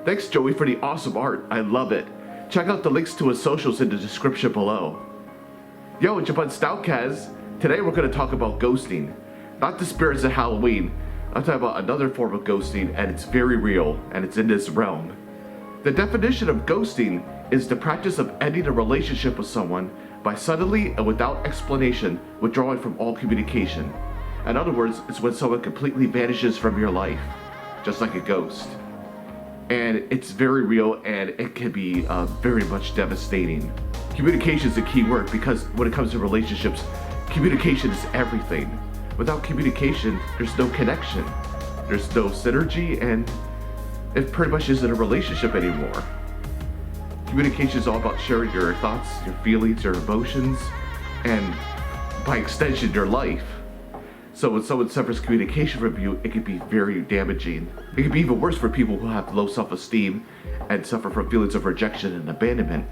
Thanks Joey for the awesome art, I love it. Check out the links to his socials in the description below. Yo, it's your bud Stalkaz. Today we're going to talk about ghosting. Not the spirits of Halloween. I'm talking about another form of ghosting, and it's very real, and it's in this realm. The definition of ghosting is the practice of ending a relationship with someone by suddenly and without explanation withdrawing from all communication. In other words, it's when someone completely vanishes from your life, just like a ghost. And it's very real, and it can be very much devastating. Communication is a key word because when it comes to relationships, communication is everything. Without communication, there's no connection, there's no synergy, and it pretty much isn't a relationship anymore. Communication is all about sharing your thoughts, your feelings, your emotions, and by extension, your life. So when someone suffers communication from you, it can be very damaging. It can be even worse for people who have low self-esteem and suffer from feelings of rejection and abandonment,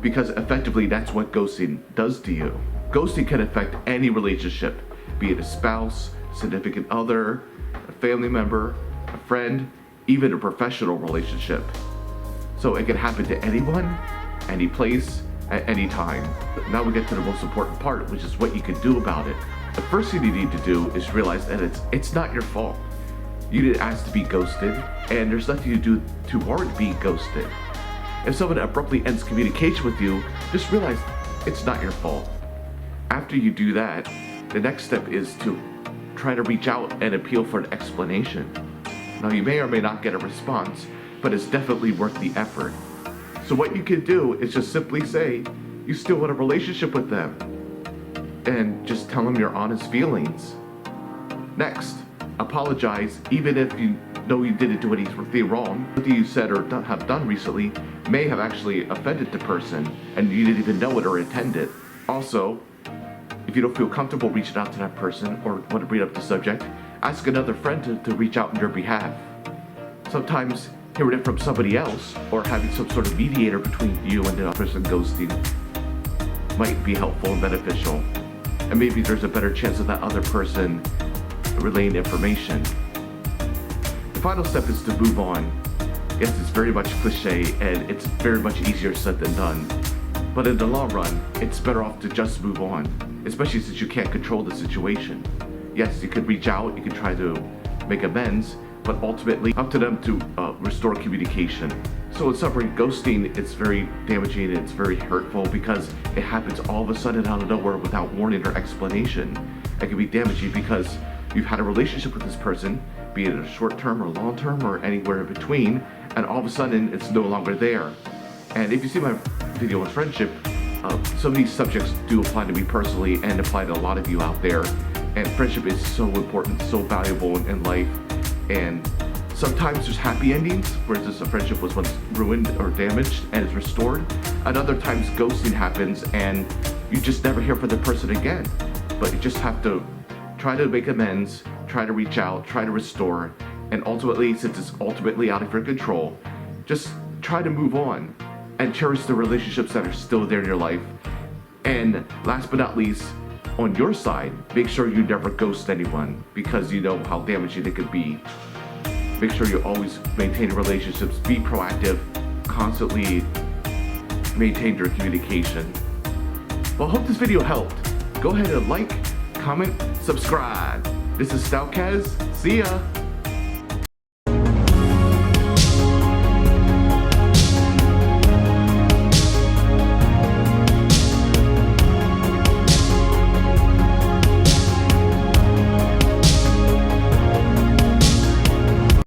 because effectively that's what ghosting does to you. Ghosting can affect any relationship, be it a spouse, significant other, a family member, a friend, even a professional relationship. So it can happen to anyone, any place, at any time. Now we get to the most important part, which is what you can do about it. The first thing you need to do is realize that it's not your fault. You didn't ask to be ghosted, and there's nothing you do to warrant being ghosted. If someone abruptly ends communication with you, just realize it's not your fault. After you do that, the next step is to try to reach out and appeal for an explanation. Now you may or may not get a response, but it's definitely worth the effort. So what you can do is just simply say you still want a relationship with them, and just tell them your honest feelings. Next, apologize, even if you know you didn't do anything wrong. What you said or have done recently may have actually offended the person, and you didn't even know it or intend it. Also, if you don't feel comfortable reaching out to that person or want to bring up the subject, ask another friend to reach out on your behalf. Sometimes hearing it from somebody else or having some sort of mediator between you and the person ghosting might be helpful and beneficial. And maybe there's a better chance of that other person relaying information. The final step is to move on. Yes, it's very much cliche and it's very much easier said than done. But in the long run, it's better off to just move on, especially since you can't control the situation. Yes, you could reach out, you can try to make amends, but ultimately up to them to restore communication. So in summary, ghosting, it's very damaging and it's very hurtful because it happens all of a sudden out of nowhere without warning or explanation. It can be damaging because you've had a relationship with this person, be it a short term or long term or anywhere in between, and all of a sudden it's no longer there. And if you see my video on friendship, some of these subjects do apply to me personally and apply to a lot of you out there. And friendship is so important, so valuable in life. And sometimes there's happy endings, where a friendship was once ruined or damaged and is restored. And other times ghosting happens and you just never hear from the person again. But you just have to try to make amends, try to reach out, try to restore. And ultimately, since it's ultimately out of your control, just try to move on and cherish the relationships that are still there in your life. And last but not least, on your side, make sure you never ghost anyone because you know how damaging it could be. Make sure you always maintain relationships, be proactive, constantly maintain your communication. Well, I hope this video helped. Go ahead and like, comment, subscribe. This is Stalkaz. See ya!